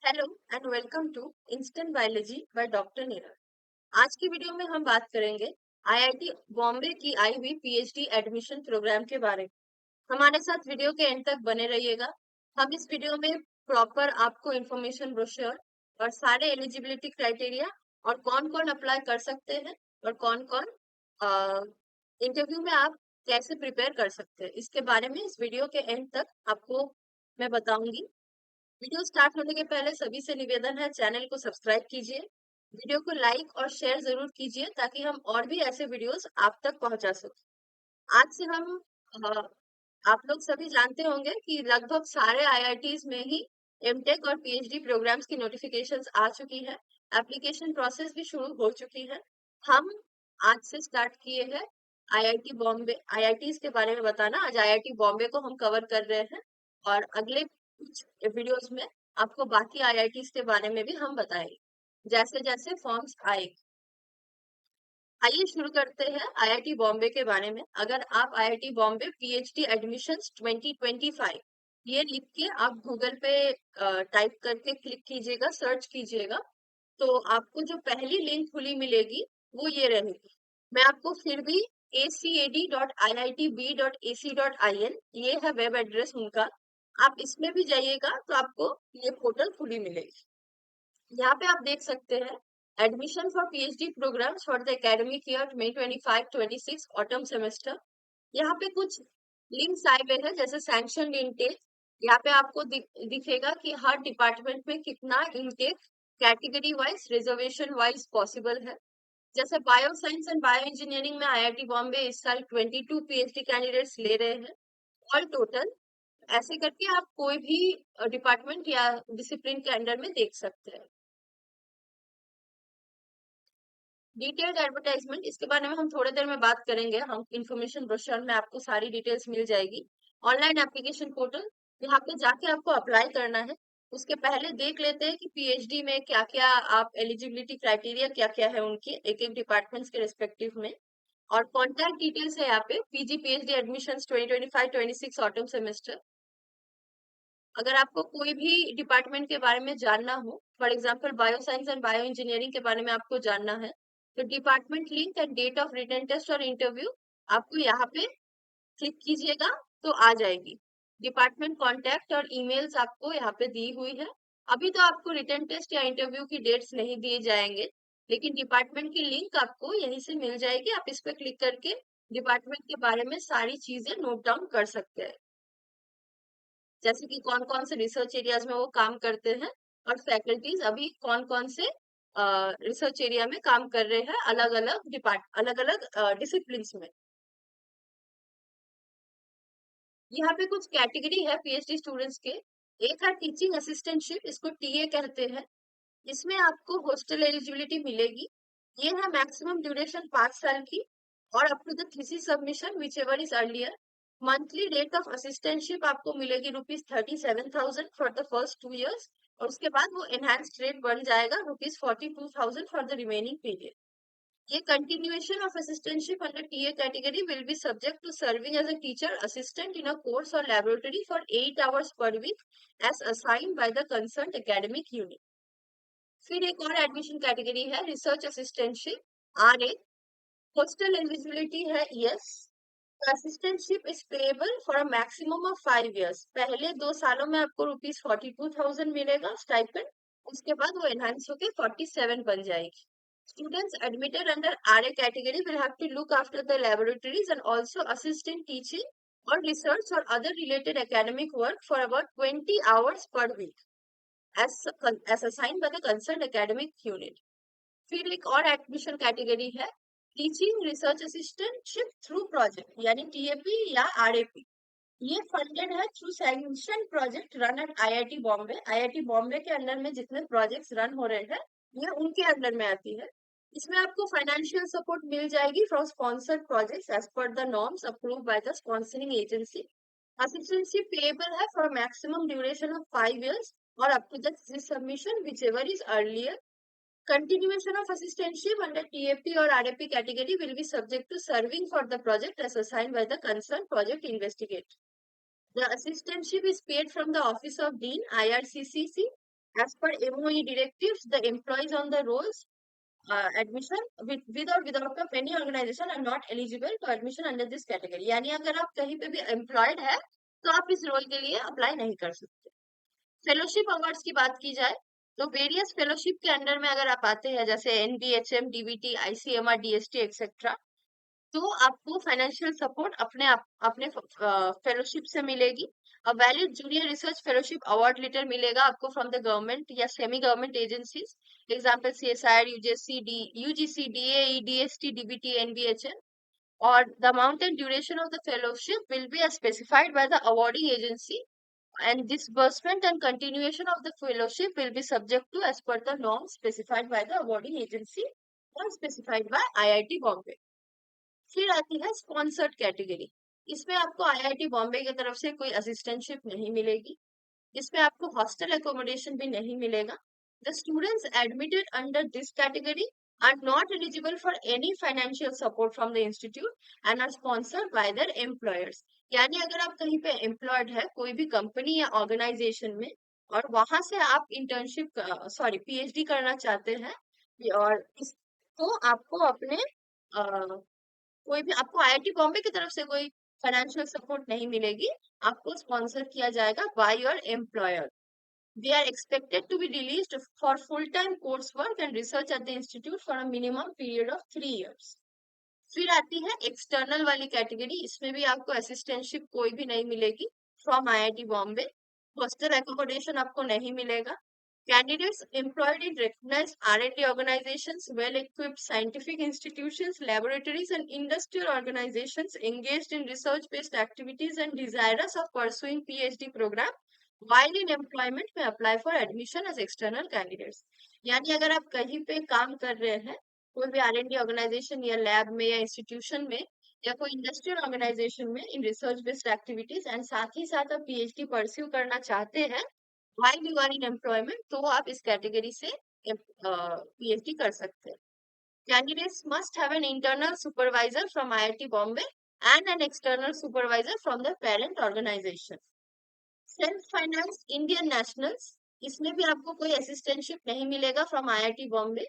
Hello and welcome to instant biology by doctor Neeraj. आज की video में हम बात करेंगे आईआईटी बॉम्बे की आई हुई पीएचडी एडमिशन प्रोग्राम के बारे में। हमारे साथ वीडियो के एंड तक बने रहिएगा। हम इस वीडियो में प्रॉपर आपको इंफॉर्मेशन ब्रोशर और सारे एलिजिबिलिटी क्राइटेरिया और कौन कौन अप्लाई कर सकते हैं और कौन कौन इंटरव्यू में आप कैसे प्रिपेयर कर सकते हैं इसके बारे में इस वीडियो के एंड तक आपको मैं बताऊंगी। वीडियो स्टार्ट होने के पहले सभी से निवेदन है, चैनल को सब्सक्राइब कीजिए, वीडियो को लाइक और शेयर जरूर कीजिए ताकि हम और भी ऐसे वीडियोस आप तक पहुंचा सकें। आज से हम अ, आप लोग सभी जानते होंगे कि लगभग सारे आईआईटीज में ही एमटेक और पीएचडी प्रोग्राम्स की नोटिफिकेशंस आ चुकी है। एप्लीकेशन प्रोसेस भी शुरू हो चुकी है। हम आज से स्टार्ट किए हैं आईआईटी बॉम्बे आईआईटीज के बारे में बताना। आज आईआईटी बॉम्बे को हम कवर कर रहे हैं और अगले कुछ वीडियोस में आपको बाकी आईआईटीज के बारे में भी हम बताएंगे जैसे जैसे फॉर्म्स आए। आइए शुरू करते हैं आईआईटी बॉम्बे के बारे में। अगर आप आईआईटी बॉम्बे पीएचडी एडमिशंस 2025 ये लिख के आप गूगल पे टाइप करके क्लिक कीजिएगा, सर्च कीजिएगा, तो आपको जो पहली लिंक खुली मिलेगी वो ये रहेगी। मैं आपको फिर भी acad.iitb.ac.in ये है वेब एड्रेस उनका, आप इसमें भी जाइएगा तो आपको ये पोर्टल खुली मिलेगी। यहाँ पे आप देख सकते हैं admission for PhD programmes for the academic year 2025-26 autumn semester. यहाँ पे कुछ लिंक्स आए हुए हैं जैसे सैंक्शन इनटेक। यहाँ पे आपको दिखेगा कि हर डिपार्टमेंट में कितना intake category wise reservation wise possible है। जैसे bio science and bio engineering में आईआईटी बॉम्बे इस साल 22 पीएचडी कैंडिडेट्स ले रहे हैं ऑल टोटल। ऐसे करके आप कोई भी डिपार्टमेंट या डिसिप्लिन के अंडर में देख सकते हैं। डिटेल्ड एडवर्टाइजमेंट इसके बारे में हम थोड़ी देर में बात करेंगे। हम इंफॉर्मेशन ब्रोशर में आपको सारी डिटेल्स मिल जाएगी। ऑनलाइन एप्लीकेशन पोर्टल, यहाँ पे जाके आपको अप्लाई करना है। उसके पहले देख लेते हैं कि पीएचडी में क्या क्या आप एलिजिबिलिटी क्राइटेरिया क्या क्या है उनके एक एक डिपार्टमेंट्स के रिस्पेक्टिव में। और कॉन्टैक्ट डिटेल्स है यहाँ पे PG PhD admission 2025-26 autumn semester. अगर आपको कोई भी डिपार्टमेंट के बारे में जानना हो, for example bio science and bio engineering के बारे में आपको जानना है, तो department link and date of written test और इंटरव्यू आपको यहाँ पे क्लिक कीजिएगा तो आ जाएगी। डिपार्टमेंट कॉन्टैक्ट और ईमेल्स आपको यहाँ पे दी हुई है। अभी तो आपको रिटन टेस्ट या इंटरव्यू की डेट्स नहीं दिए जाएंगे, लेकिन डिपार्टमेंट की लिंक आपको यहीं से मिल जाएगी। आप इस पर क्लिक करके डिपार्टमेंट के बारे में सारी चीजें नोट डाउन कर सकते हैं, जैसे कि कौन कौन से रिसर्च एरियाज में वो काम करते हैं और फैकल्टीज अभी कौन कौन से रिसर्च एरिया में काम कर रहे हैं अलग अलग डिसिप्लिन में। यहाँ पे कुछ कैटेगरी है पीएचडी स्टूडेंट्स के। एक है टीचिंग असिस्टेंटशिप, इसको टीए कहते हैं। इसमें आपको हॉस्टल एलिजिबिलिटी मिलेगी। ये है मैक्सिमम ड्यूरेशन 5 साल की और up to the thesis submission whichever is earlier. Monthly rate of assistantship आपको मिलेगी ₹37,000 फॉर द फर्स्ट 2 years और उसके बाद वो एनहांस्ड रेट बन जाएगा ₹42,000 फॉर द रिमेनिंग पीरियड। ये continuation of assistantship under TA category will be subject to serving as a teacher assistant in a course or laboratory for 8 hours per week as assigned by the concerned academic unit. फिर एक और admission category है research assistantship RA. Hostel eligibility है yes. Assistantship is payable for a maximum of 5 years। पहले 2 सालों में आपको ₹42,000 मिलेगा स्टाइपेंड, उसके बाद वो एनहांस होके 47 बन जाएगी। Students admitted under RA category will have to look after the laboratories and also assist in teaching or research or other related academic work for about 20 hours per week as assigned by the concerned academic unit. फिर एक और admission category है teaching research assistantship through project यानी TAP या RAP. ये funded है through sanction project run at IIT Bombay. IIT Bombay के under में जितने प्रोजेक्ट्स रन हो रहे हैं ये उनके अंडर में आती है। इसमें आपको फाइनेंशियल सपोर्ट मिल जाएगी from sponsored projects as per the norms approved by the sponsoring agency. Assistantship payable है for maximum duration of 5 years और up to the submission whichever is earlier. Continuation of assistantship under TAP or RAP category will be subject to serving for the project as assigned by the concerned project investigator. The assistantship is paid from the Office of Dean, IRCCC, As per MOE directives, the employees on the rolls admission with or without of any organization are not eligible to admission under this category. यानी अगर आप कहीं पे भी employed है तो आप इस रोल के लिए अप्लाई नहीं कर सकते। फेलोशिप अवार्ड्स की बात की जाए तो वेरियस फेलोशिप के अंडर में अगर आप आते हैं जैसे NBHM, DBT, ICMR, DST etcetera, तो आपको फाइनेंशियल सपोर्ट अपने फेलोशिप से मिलेगी। A valid junior research fellowship award letter मिलेगा आपको फ्रॉम द गवर्नमेंट या semi government agencies, example CSIR, UGC, DAE, DST, DBT, NBHN, or the amount and duration of the fellowship will be specified by the awarding agency, and disbursement and continuation of the fellowship will be subject to as per the norms specified by the awarding agency or specified by IIT Bombay. फिर आती है sponsored category. इसमें आपको IIT Bombay की तरफ से कोई assistantship नहीं मिलेगी, इसमें आपको हॉस्टल एकोमोडेशन भी नहीं मिलेगा। The students admitted under this category are not eligible for any financial support from the institute and are sponsored by their employers. यानी अगर आप कहीं पे एम्प्लॉयड है कोई भी कंपनी या ऑर्गेनाइजेशन में और वहां से आप इंटर्नशिप PhD करना चाहते हैं और तो आपको अपने कोई भी आपको IIT बॉम्बे की तरफ से कोई फाइनेंशियल सपोर्ट नहीं मिलेगी, आपको स्पॉन्सर किया जाएगा by your employer. They are expected to be released for full-time coursework and research at the institute for a minimum period of 3 years. फिर आती है एक्सटर्नल वाली कैटेगरी। इसमें भी आपको असिस्टेंटशिप कोई भी नहीं मिलेगी from IIT Bombay. Hostel accommodation आपको नहीं मिलेगा। Candidates employed in recognized R&D organizations, well-equipped scientific institutions, laboratories, and industrial organizations engaged in research-based activities and desirous of pursuing PhD program while in employment may apply for admission as external candidates. यानी अगर आप कहीं पे काम कर रहे हैं कोई भी R&D ऑर्गेनाइजेशन या लैब में या इंस्टीट्यूशन में या कोई इंडस्ट्रियल ऑर्गेनाइजेशन में in research based activities and साथ ही साथ आप PhD परस्यू करना चाहते हैं while you are in employment, तो आप इस कैटेगरी से PhD कर सकते हैं। Candidates must have an internal supervisor from IIT Bombay and an external supervisor from the parent organization. Self financed Indian nationals, इसमें भी आपको कोई असिस्टेंटशिप नहीं मिलेगा फ्रॉम IIT बॉम्बे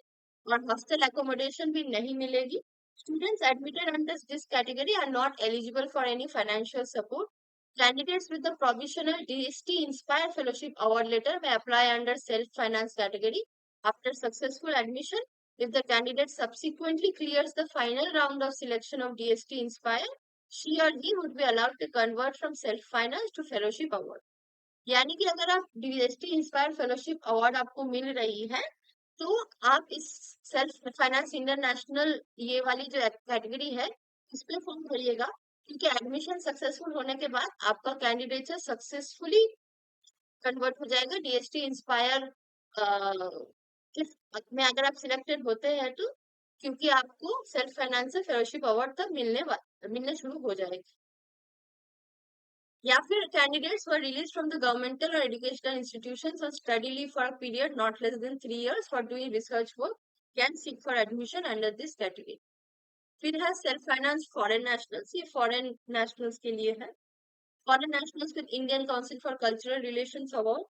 और हॉस्टल एकोमोडेशन भी नहीं मिलेगी। Students admitted under this category are not eligible for any financial support. Candidates with the provisional DST Inspire Fellowship Award letter may apply under self-finance category. After successful admission, if the candidate subsequently clears the final round of selection of DST Inspire, she or he would be allowed to convert from self-finance to Fellowship Award. यानी कि अगर आप DST Inspire Fellowship Award आपको मिल रही है तो आप इस सेल्फ फाइनेंस इंटरनेशनल ये वाली जो कैटेगरी है इस पे फॉर्म भरिएगा, क्योंकि एडमिशन सक्सेसफुल होने के बाद आपका कैंडिडेचर सक्सेसफुली कन्वर्ट हो जाएगा DST इंस्पायर में अगर आप सिलेक्टेड होते हैं तो, क्योंकि आपको सेल्फ फाइनेंस से फेलोशिप अवार्ड तक मिलने शुरू हो जाएगी। या फिर candidates were released from the governmental or educational institutions on study leave for a period not less than 3 years for doing research work can seek for admission under this category. फिर है self finance foreign nationals, ये foreign nationals के लिए है। Foreign nationals with Indian Council for Cultural Relations award,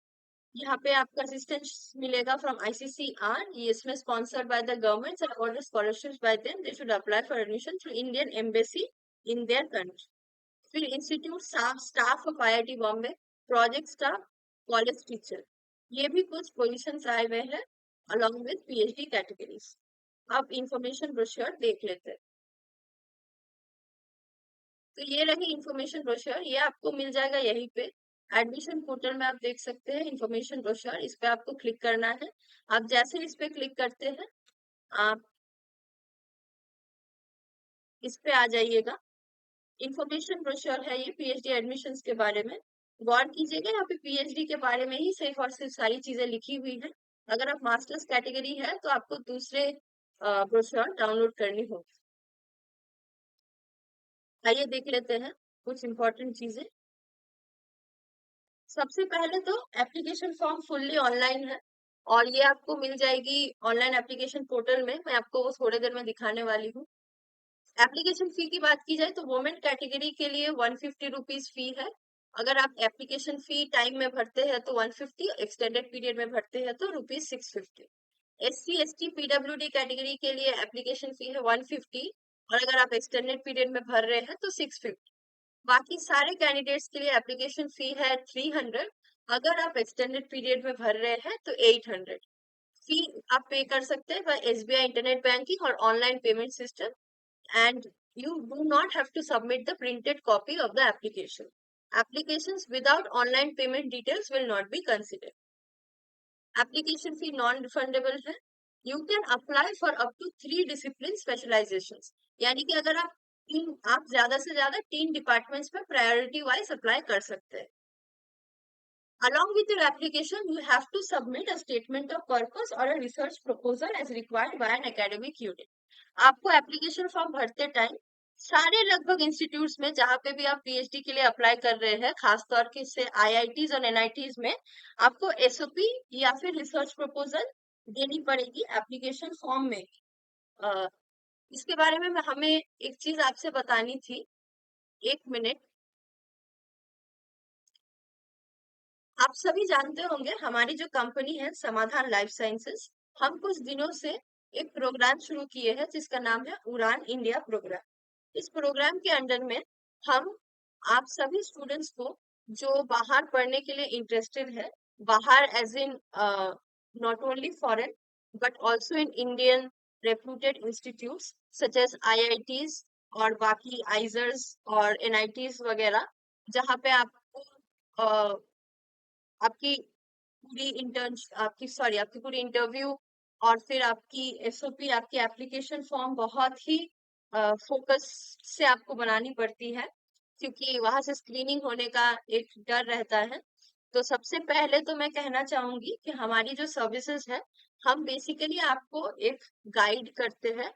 यहाँ पे आपका assistance मिलेगा फ्रॉम ICCR, ये इसमें sponsored by the government and award scholarships by them, they should apply for admission through Indian embassy in their country. फिर institute staff of IIT Bombay, project staff, college teacher, ये भी कुछ positions आए हुए हैं along with PhD categories. अब information brochure देख लेते हैं। तो ये रही इंफॉर्मेशन ब्रोशर, ये आपको मिल जाएगा यहीं पे एडमिशन पोर्टल में, आप देख सकते हैं इंफॉर्मेशन ब्रोशर, इस पे आपको क्लिक करना है। आप जैसे इस पे क्लिक करते हैं आप इस पे आ जाइएगा। इंफॉर्मेशन ब्रोशर है ये PhD एडमिशंस के बारे में। गौर कीजिएगा यहाँ पे PhD के बारे में ही सिर्फ और सिर्फ सारी चीजें लिखी हुई है। अगर आप मास्टर्स कैटेगरी है तो आपको दूसरे ब्रोशर डाउनलोड करनी होगी। आइए देख लेते हैं कुछ इंपॉर्टेंट चीजें। सबसे पहले तो एप्लीकेशन फॉर्म फुल्ली ऑनलाइन है और ये आपको मिल जाएगी ऑनलाइन एप्लीकेशन पोर्टल में, मैं आपको वो थोड़ी देर में दिखाने वाली हूँ। एप्लीकेशन फी की बात की जाए तो वुमेन कैटेगरी के लिए 150 रुपीज फी है अगर आप एप्लीकेशन फी टाइम में भरते हैं तो 150, एक्सटेंडेड पीरियड में भरते हैं तो ₹650। SC ST PWD कैटेगरी के लिए एप्लीकेशन फी है 150, और अगर आप एक्सटेंडेड पीरियड में भर रहे हैं तो 650। बाकी सारे कैंडिडेट्स के लिए एप्लीकेशन फी है 300, अगर आप एक्सटेंडेड पीरियड में भर रहे हैं तो 800। फी आप पे कर सकते हैं बाय SBI इंटरनेट बैंकिंग और online payment system, and you do not have to submit the printed copy of the application. Applications without online payment details will not be considered. Application fee non-refundable है। You can apply for up to 3 discipline specializations. यानी कि अगर आप ज्यादा से ज्यादा 3 departments में priority wise apply कर सकते हैं। Along with your application, you have to submit a statement of purpose or a research proposal as required by an academic unit. आपको एप्लीकेशन फॉर्म भरते टाइम सारे लगभग इंस्टीट्यूट्स में जहाँ पे भी आप पीएचडी के लिए अप्लाई कर रहे हैं, खासतौर के से आईआईटीज और एनआईटीज में, आपको एसओपी या फिर रिसर्च प्रपोजल देनी पड़ेगी एप्लीकेशन फॉर्म में। इसके बारे में हमें एक चीज आपसे बतानी थी, 1 मिनट। आप सभी जानते होंगे हमारी जो कंपनी है समाधान लाइफ साइंसेस, हम कुछ दिनों से एक प्रोग्राम शुरू किए हैं जिसका नाम है उड़ान इंडिया प्रोग्राम। इस प्रोग्राम के अंडर में हम आप सभी स्टूडेंट्स को जो बाहर पढ़ने के लिए इंटरेस्टेड है, बाहर as in not only foreign but also in Indian reputed institutes such as IITs और बाकी आइजर्स और एनआईटीज वगैरह, जहाँ पे आपको आपकी आपकी पूरी इंटरव्यू और फिर आपकी एसओपी, आपकी एप्लीकेशन फॉर्म बहुत ही फोकस से आपको बनानी पड़ती है, क्योंकि वहां से स्क्रीनिंग होने का एक डर रहता है। तो सबसे पहले तो मैं कहना चाहूंगी कि हमारी जो सर्विसेज है, हम बेसिकली आपको एक गाइड करते हैं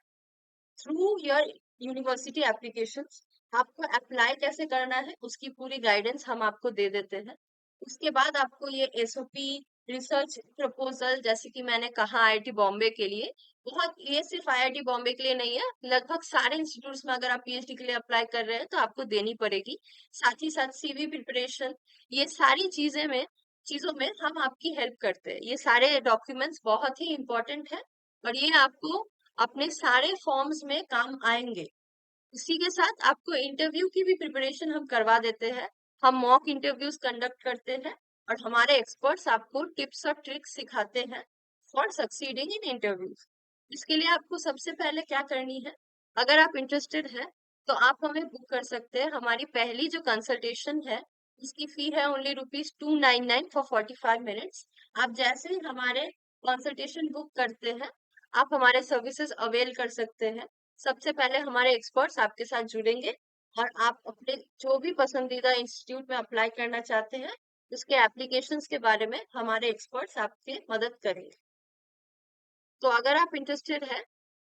थ्रू योर यूनिवर्सिटी एप्लीकेशंस। आपको अप्लाई कैसे करना है उसकी पूरी गाइडेंस हम आपको दे देते हैं। उसके बाद आपको ये एसओपी, रिसर्च प्रपोजल, जैसे कि मैंने कहा आईआईटी बॉम्बे के लिए, बहुत ये सिर्फ आईआईटी बॉम्बे के लिए नहीं है, लगभग सारे इंस्टीट्यूट्स में अगर आप पीएचडी के लिए अप्लाई कर रहे हैं तो आपको देनी पड़ेगी। साथ ही साथ सीवी प्रिपरेशन, ये सारी चीजों में हम आपकी हेल्प करते हैं। ये सारे डॉक्यूमेंट्स बहुत ही इंपॉर्टेंट है और ये आपको अपने सारे फॉर्म्स में काम आएंगे। इसी के साथ आपको इंटरव्यू की भी प्रिपरेशन हम करवा देते हैं। हम मॉक इंटरव्यूज कंडक्ट करते हैं और हमारे एक्सपर्ट्स आपको टिप्स और ट्रिक्स सिखाते हैं फॉर सक्सीडिंग इन इंटरव्यूज। इसके लिए आपको सबसे पहले क्या करनी है, अगर आप इंटरेस्टेड है तो आप हमें बुक कर सकते हैं। हमारी पहली जो कंसल्टेशन है उसकी फी है ओनली ₹299 फॉर 45 मिनट्स। आप जैसे ही हमारे कंसल्टेशन बुक करते हैं, आप हमारे सर्विसेज अवेल कर सकते हैं। सबसे पहले हमारे एक्सपर्ट्स आपके साथ जुड़ेंगे और आप अपने जो भी पसंदीदा इंस्टीट्यूट में अप्लाई करना चाहते हैं उसके एप्लीकेशंस के बारे में हमारे एक्सपर्ट्स आपकी मदद करेंगे। तो अगर आप इंटरेस्टेड है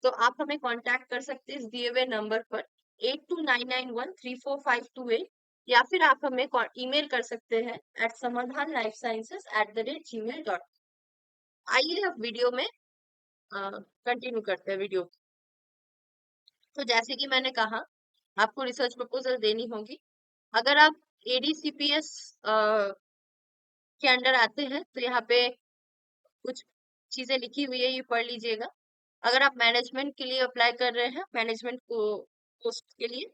तो आप हमें कांटेक्ट कर सकते हैं इस दिए हुए नंबर पर 8299134528, या फिर आप हमें ईमेल कर सकते हैं @samadhanlifesciences@gmail.com। आइए अब वीडियो में कंटिन्यू करते हैं वीडियो। तो जैसे कि मैंने कहा, आपको रिसर्च प्रपोजल देनी होगी। अगर आप एडीसीपीएस के अंडर आते हैं तो यहाँ पे कुछ चीजें लिखी हुई है, ये पढ़ लीजिएगा। अगर आप मैनेजमेंट के लिए अप्लाई कर रहे हैं, मैनेजमेंट को पोस्ट के लिए,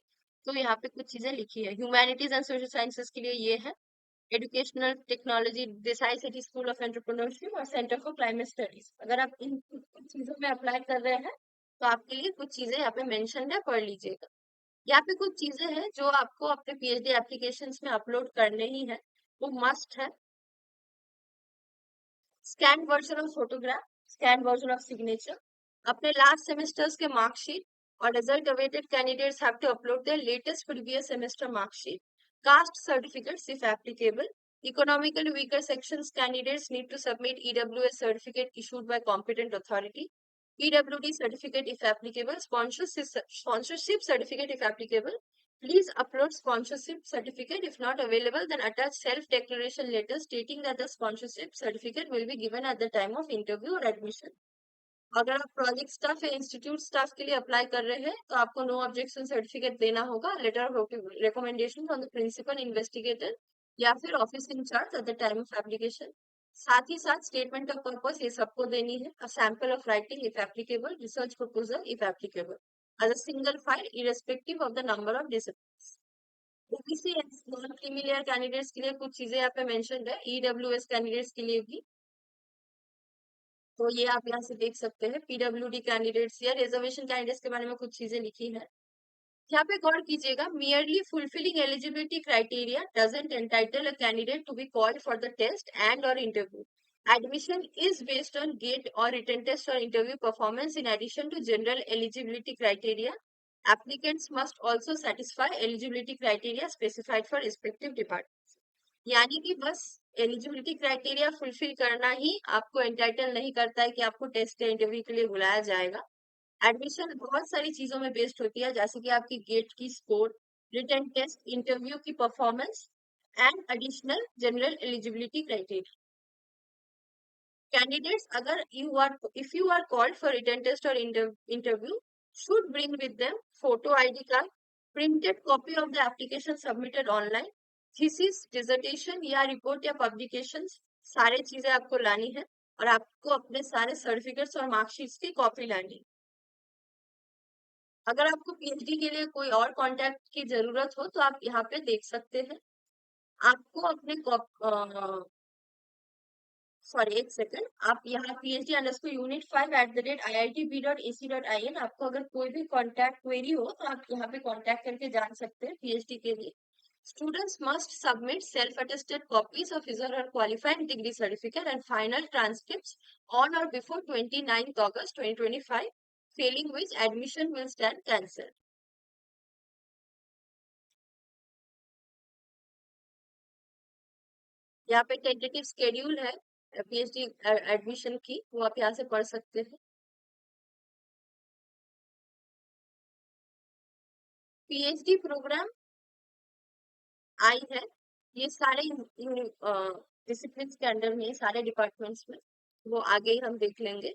तो यहाँ पे कुछ चीजें लिखी है। ह्यूमैनिटीज एंड सोशल साइंसेस के लिए ये है educational technology, Desai city school of entrepreneurship और सेंटर फॉर क्लाइमेट स्टडीज। अगर आप इन कुछ चीजों में अप्लाई कर रहे हैं तो आपके लिए कुछ चीजें यहाँ पे मेंशन है, पढ़ लीजिएगा। यहाँ पे कुछ चीजें हैं जो आपको अपने पीएचडी एप्लीकेशंस में अपलोड करने ही है, वो मस्ट है। Scan version of photograph, scan version of signature, अपने लास्ट सेमेस्टर्स के मार्कशीट और result awaited candidates have to upload their latest previous semester marksheet, caste certificates if applicable. Economically weaker sections candidates need to submit EWS certificate issued by competent authority, PWD certificate if applicable, sponsorship certificate if applicable. Please upload sponsorship certificate. If not available, then attach self-declaration letter stating that the sponsorship certificate will be given at the time of interview or admission. अगर आप project staff या institute staff के लिए apply कर रहे हैं तो आपको नो ऑब्जेक्शन सर्टिफिकेट देना होगा, letter of recommendation from the principal investigator या फिर office incharge at the time of application. साथ ही साथ स्टेटमेंट ऑफ पर्पस ये सबको देनी है, a sample of writing if applicable, research proposal if applicable, as a single file irrespective of the number of disciplines. OBC and non creamy layer candidates के लिए कुछ चीजें यहाँ पे मेंशन्ड है, ईडब्ल्यूएस कैंडिडेट्स के लिए भी। तो ये आप यहाँ से देख सकते हैं, पीडब्ल्यूडी कैंडिडेट्स या रिजर्वेशन कैंडिडेट्स के बारे में कुछ चीजें लिखी है। यहाँ पे गौर कीजिएगा, merely fulfilling eligibility criteria doesn't entitle a candidate to be called for the test and or interview. Admission is based on GATE or written test or interview performance in addition to general eligibility criteria. Applicants must also satisfy eligibility criteria specified for respective departments. यानी कि बस eligibility criteria fulfil करना ही आपको entitle नहीं करता है कि आपको टेस्ट या इंटरव्यू के लिए बुलाया जाएगा। एडमिशन बहुत सारी चीजों में बेस्ड होती है, जैसे कि आपकी गेट की स्कोर, रिटन टेस्ट, इंटरव्यू की performance and additional general eligibility criteria. Candidates अगर if you are called for written test और interview should bring with them photo ID card, printed copy of the application submitted online, thesis, dissertation या report या publication, सारे चीजें आपको लानी है और आपको अपने सारे सर्टिफिकेट्स और मार्कशीट्स की कॉपी लानी है। अगर आपको पीएचडी के लिए कोई और कांटेक्ट की जरूरत हो तो आप यहाँ पे देख सकते हैं। आपको अपने सॉरी एक सेकंड, आप यहाँ phd_unit5@iitb.ac.in, आपको अगर कोई भी कांटेक्ट क्वेरी हो तो आप यहाँ पे कांटेक्ट करके जान सकते हैं पीएचडी के लिए। Students must submit self-attested copies of his or her qualifying degree certificate and final transcripts on or before 29th August 2025, failing which admission will stand cancelled. यहाँ पे टेंटेटिव स्केड्यूल है पीएचडी एडमिशन की, वो आप यहाँ से पढ़ सकते हैं। पीएचडी प्रोग्राम आई है, ये सारे डिसिप्लिन के अंडर में, सारे डिपार्टमेंट्स में, वो आगे ही हम देख लेंगे।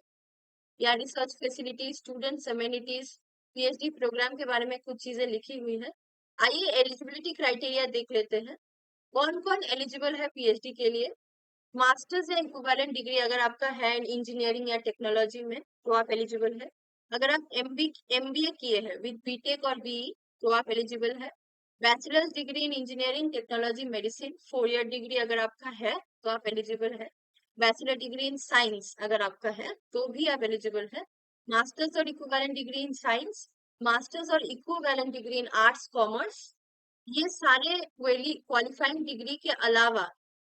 या research facility, students amenities, PhD programme के बारे में कुछ चीजें लिखी हुई है। आइए एलिजिबिलिटी क्राइटेरिया देख लेते हैं। कौन कौन एलिजिबल है पीएचडी के लिए? मास्टर्स या इक्विवेलेंट डिग्री अगर आपका है इंजीनियरिंग या टेक्नोलॉजी में तो आप एलिजिबल है। अगर आप एमबीए किए हैं विद बीटेक और बीई तो आप एलिजिबल है। Bachelors degree in engineering technology medicine 4 year degree अगर आपका है तो आप एलिजिबल है। बैचलर डिग्री इन साइंस अगर आपका है तो भी आप एलिजिबल है। मास्टर्स और equivalent degree in science, masters और equivalent degree in arts commerce, ये सारे क्वालिफाइंग डिग्री के अलावा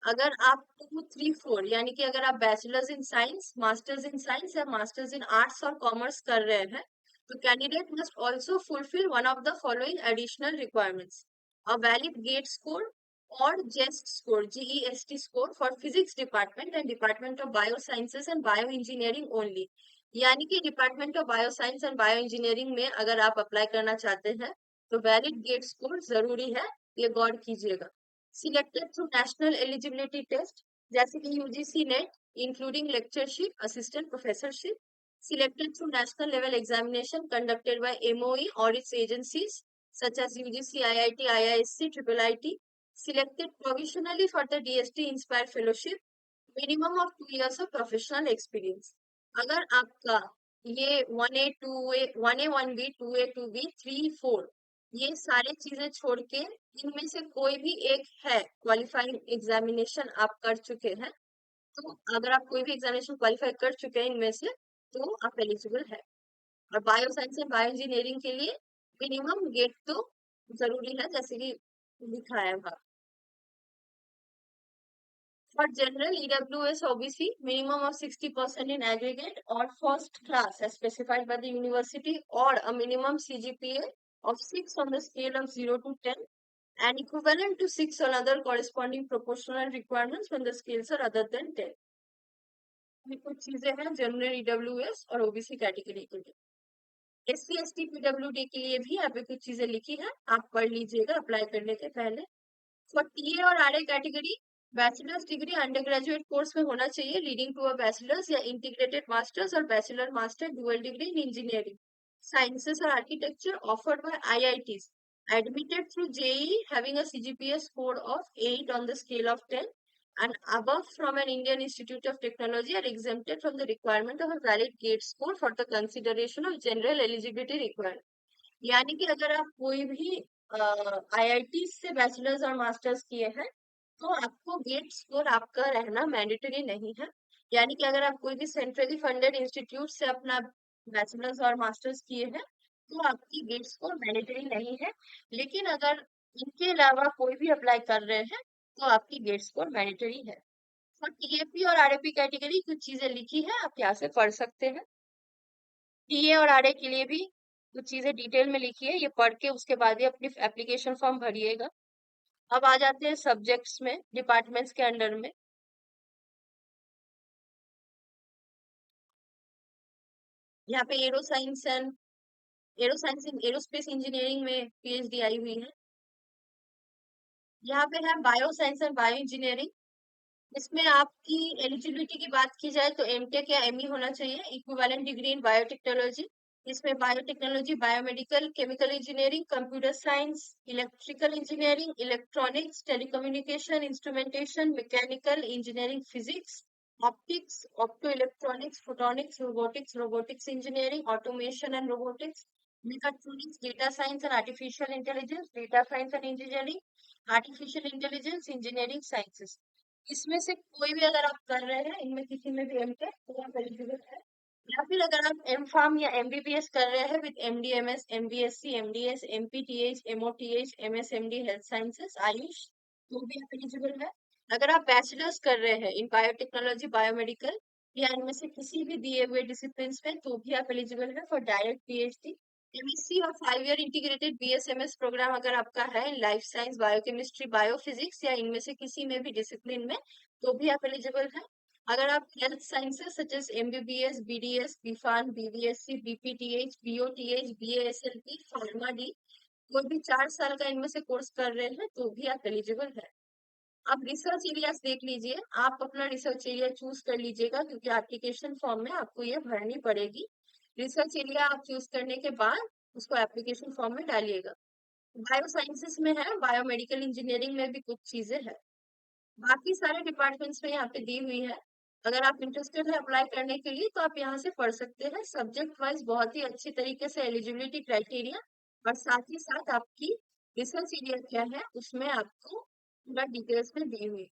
अगर आप 2, 3, 4 यानी कि अगर आप bachelors in science, masters in science या मास्टर्स इन आर्ट्स और कॉमर्स कर रहे हैं तो candidate must also fulfil one of the following additional requirements: a valid GATE score और JEST score, GEST score for physics department and department of bio sciences and bio engineering only. यानी कि department of bio science and bio engineering में अगर आप apply करना चाहते हैं तो वैलिड गेट स्कोर जरूरी है, ये गौर कीजिएगा। Selected through national eligibility test जैसे कि UGC NET including lectureship, assistant professorship, selected through national level examination conducted by MOE or its agencies such as UGC, IIT, IISc, IIIT, selected provisionally for the DST Inspire Fellowship, minimum of 2 years of professional experience. अगर आपका ये 1A, 2A, 1A, 1B, 2A, 2B, 3, 4 ये सारे चीजें छोड़ के इनमें से कोई भी एक है, क्वालिफाइंग एग्जामिनेशन आप कर चुके हैं, तो अगर आप कोई भी एग्जामिनेशन क्वालिफाई कर चुके हैं इनमें से तो आप एलिजिबल है। और bio science and bio engineering के लिए मिनिमम गेट तो जरूरी है, जैसे कि लिखा है वहां। For general EWS OBC, minimum of 60% in aggregate or first class as specified by the university, or a minimum CGPA of 6 on the scale of 0 to 10 and equivalent to 6 on other corresponding proportional requirements when the scales are other than 10. ये कुछ चीजें हैं general EWS और OBC category के लिए। SC ST PWD के लिए भी यहाँ पे कुछ चीजें लिखी है, आप पढ़ लीजिएगा अप्लाई करने के पहले। फॉर टीए और RA category, bachelors degree under graduate course में होना चाहिए लीडिंग टू अ बैचलर्स या इंटीग्रेटेड मास्टर्स और bachelor master dual degree in engineering sciences और architecture offered by IITs admitted through JEE having a CGPA score of 8 on the scale of 10 and above from an Indian Institute of Technology are exempted from the requirement of a valid GATE score for the consideration of general eligibility requirement. यानी कि अगर आप कोई भी IIT से bachelors और masters किए हैं तो आपको गेट स्कोर आपका रहना मैंडेटरी नहीं है। यानी कि अगर आप कोई भी सेंट्रली फंडेड इंस्टीट्यूट से अपना बैचलर्स और मास्टर्स किए हैं तो आपकी गेट स्कोर मैंडेटरी नहीं है, लेकिन अगर इनके अलावा कोई भी अप्लाई कर रहे हैं तो आपकी गेट स्कोर मैंडेटरी है। और टीएपी और आरएपी कैटेगरी कुछ चीजें लिखी है, आप यहाँ से पढ़ सकते हैं। टीए और आरए के लिए भी कुछ चीजें डिटेल में लिखी है, ये पढ़ के उसके बाद ही अपनी एप्लीकेशन फॉर्म भरिएगा। अब आ जाते हैं सब्जेक्ट्स में, डिपार्टमेंट्स के अंडर में। यहाँ पे arrow science in aerospace engineering में पीएचडी आई हुई है। यहाँ पे है bio science and bio engineering. इसमें आपकी एलिजिबिलिटी की बात की जाए तो एमटेक या एमई होना चाहिए, इक्विवेलेंट डिग्री इन बायोटेक्नोलॉजी। इसमें biotechnology, biomedical, chemical engineering, computer science, electrical engineering, electronics, telecommunication, instrumentation, mechanical engineering, physics, optics, opto electronics, photonics, robotics engineering, automation and robotics, mechatronics, data science and artificial intelligence, data science and engineering, artificial intelligence, engineering sciences। इसमें से कोई भी अगर आप कर रहे हैं इनमें किसी में भी एमटेक तो आप एलिजिबल है। या फिर अगर आप एम फार्म या एमबीबीएस कर रहे हैं with MD MS, MBSc, MDS, MPTh, MOTh, MSMD, health sciences, AYUSH, तो भी आप एलिजिबल है। अगर आप बैचलर्स कर रहे हैं इन बायोटेक्नोलॉजी, बायोमेडिकल या इनमें से किसी भी दिए हुए डिसिप्लिन में तो भी आप एलिजिबल है फॉर डायरेक्ट पीएचडी। एमएससी और 5 ईयर इंटीग्रेटेड बीएसएमएस प्रोग्राम अगर आपका है लाइफ साइंस, बायोकेमिस्ट्री, बायोफिजिक्स या इनमें से किसी में भी डिसिप्लिन में तो भी आप एलिजिबल है। अगर आप health sciences such as MBBS, BDS, BPharm, BBSc, BPTh, BOTh, BASLP, pharma D कोई भी 4 साल का इनमें से कोर्स कर रहे हैं तो भी आप एलिजिबल है। आप रिसर्च एरियाज देख लीजिए, आप अपना रिसर्च एरिया चूज कर लीजिएगा क्योंकि एप्लीकेशन फॉर्म में आपको ये भरनी पड़ेगी। रिसर्च एरिया आप चूज करने के बाद उसको एप्लीकेशन फॉर्म में डालिएगा। बायो साइंसेस में है, बायोमेडिकल इंजीनियरिंग में भी कुछ चीजें हैं। बाकी सारे डिपार्टमेंट्स में यहाँ पे दी हुई है। अगर आप इंटरेस्टेड है अप्लाई करने के लिए तो आप यहाँ से पढ़ सकते हैं। सब्जेक्ट वाइज बहुत ही अच्छी तरीके से एलिजिबिलिटी क्राइटेरिया और साथ ही साथ आपकी रिसर्च एरिया क्या है उसमें आपको पूरा डिटेल्स में दी हुई।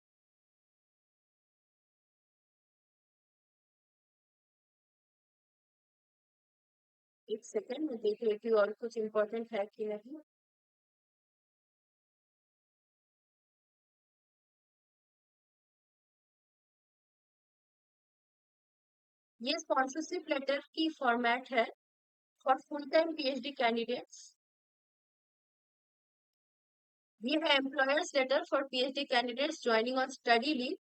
एक सेकेंड मैं देख लेती हूँ और कुछ इम्पोर्टेंट है कि नहीं। ये स्पॉन्सरशिप लेटर की फॉर्मेट है for full time PhD candidates. ये है employers letter for PhD candidates joining on study leave.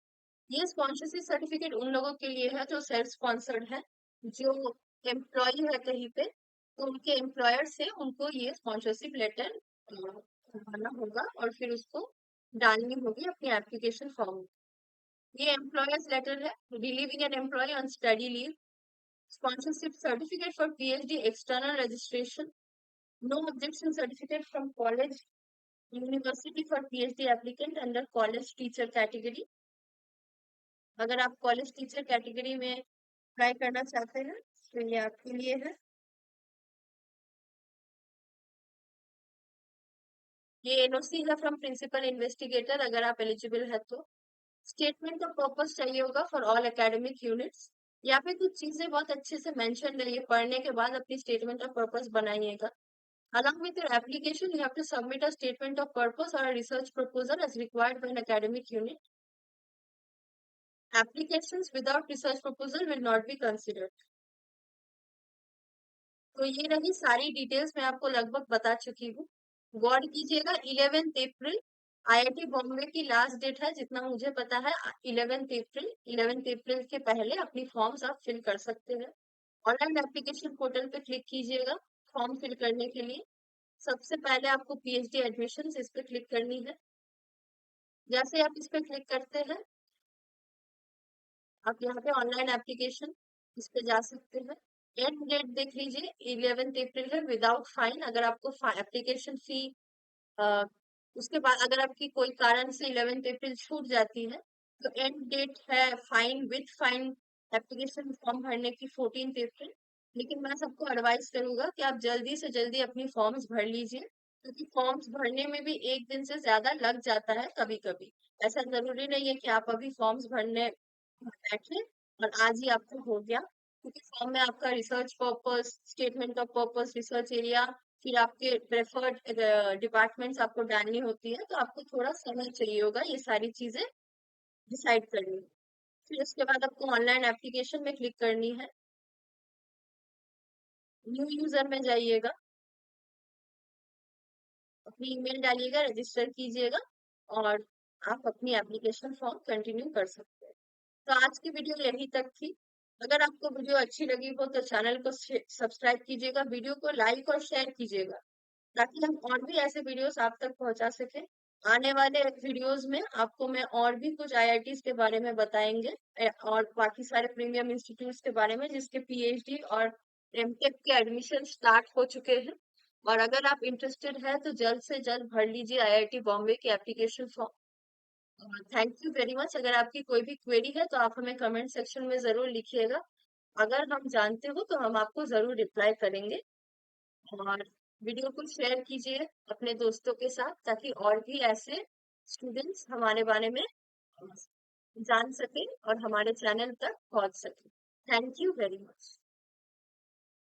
ये स्पॉन्सरशिप सर्टिफिकेट उन लोगों के लिए है जो सेल्फ स्पॉन्सर्ड है, जो एम्प्लॉय है कहीं पे तो उनके एम्प्लॉयर से उनको ये स्पॉन्सरशिप लेटर भरना होगा और फिर उसको डालनी होगी अपनी एप्लीकेशन फॉर्म में। ये एम्प्लॉयर्स लेटर है, relieving an employ on study leave, sponsorship certificate for PhD external registration, no objection certificate from college, university for PhD applicant under college teacher category। अगर आप कॉलेज टीचर कैटेगरी में try करना चाहते हैं तो ये आपके लिए है। ये एनओसी है फ्रॉम प्रिंसिपल इन्वेस्टिगेटर अगर आप एलिजिबल है तो। स्टेटमेंट ऑफ पर्पस चाहिए होगा फॉर ऑल एकेडमिक यूनिट्स। यहाँ पे कुछ चीजें बहुत अच्छे से मेंशन है, ये पढ़ने के बाद अपनी स्टेटमेंट ऑफ पर्पस बनाइएगा। Along with your application, you have to submit a statement of purpose or a research proposal as required by an academic unit. Applications without research proposal will not be considered. तो ये रही सारी details मैं आपको लगभग बता चुकी हूँ। गौर कीजिएगा 11 अप्रैल आईआईटी बॉम्बे की लास्ट डेट है, जितना मुझे पता है 11 अप्रैल। 11 अप्रैल के पहले अपनी फॉर्म्स आप फिल कर सकते हैं। ऑनलाइन एप्लीकेशन पोर्टल पे क्लिक कीजिएगा फॉर्म फिल करने के लिए। सबसे पहले आपको पीएचडी एडमिशन इस पे क्लिक करनी है। जैसे आप इस पे क्लिक करते हैं आप यहाँ पे ऑनलाइन एप्लीकेशन इस पे जा सकते हैं। एंड डेट देख लीजिए 11 अप्रैल है विदाउट फाइन। अगर आपको एप्लीकेशन फी उसके बाद अगर आपकी कोई कारण से 11 अप्रैल छूट जाती है तो एंड डेट है fine with fine application form भरने की 14 अप्रैल। लेकिन मैं सबको एडवाइस करूंगा कि आप जल्दी से जल्दी अपनी फॉर्म्स भर लीजिए, क्योंकि फॉर्म्स भरने में भी एक दिन से ज्यादा लग जाता है कभी कभी। ऐसा जरूरी नहीं है कि आप अभी फॉर्म्स भरने बैठे और आज ही आपको हो गया, क्योंकि फॉर्म में आपका research purpose, statement of purpose, research area, फिर आपके प्रेफर्ड डिपार्टमेंट्स आपको डालनी होती है, तो आपको थोड़ा समय चाहिए होगा ये सारी चीजें डिसाइड करनी। फिर उसके बाद आपको ऑनलाइन एप्लीकेशन में क्लिक करनी है, न्यू यूजर में जाइएगा, अपनी ईमेल डालिएगा, रजिस्टर कीजिएगा और आप अपनी एप्लीकेशन फॉर्म कंटिन्यू कर सकते हैं। तो आज की वीडियो यही तक थी। अगर आपको वीडियो अच्छी लगी हो तो चैनल को सब्सक्राइब कीजिएगा, वीडियो को लाइक और शेयर कीजिएगा, ताकि हम और भी ऐसे वीडियोस आप तक पहुंचा सकें। आने वाले वीडियोस में आपको मैं और भी कुछ आईआईटीज के बारे में बताएंगे, और बाकी सारे प्रीमियम इंस्टीट्यूट्स के बारे में जिसके पीएचडी और एमटेक के एडमिशन स्टार्ट हो चुके हैं। और अगर आप इंटरेस्टेड है तो जल्द से जल्द भर लीजिए आईआईटी बॉम्बे की application form. Thank you very much. अगर आपकी कोई भी क्वेरी है तो आप हमें कमेंट सेक्शन में जरूर लिखिएगा, अगर हम जानते हो तो हम आपको जरूर रिप्लाई करेंगे। और वीडियो को शेयर कीजिए अपने दोस्तों के साथ, ताकि और भी ऐसे स्टूडेंट्स हमारे बारे में जान सके और हमारे चैनल तक पहुंच सके। Thank you very much.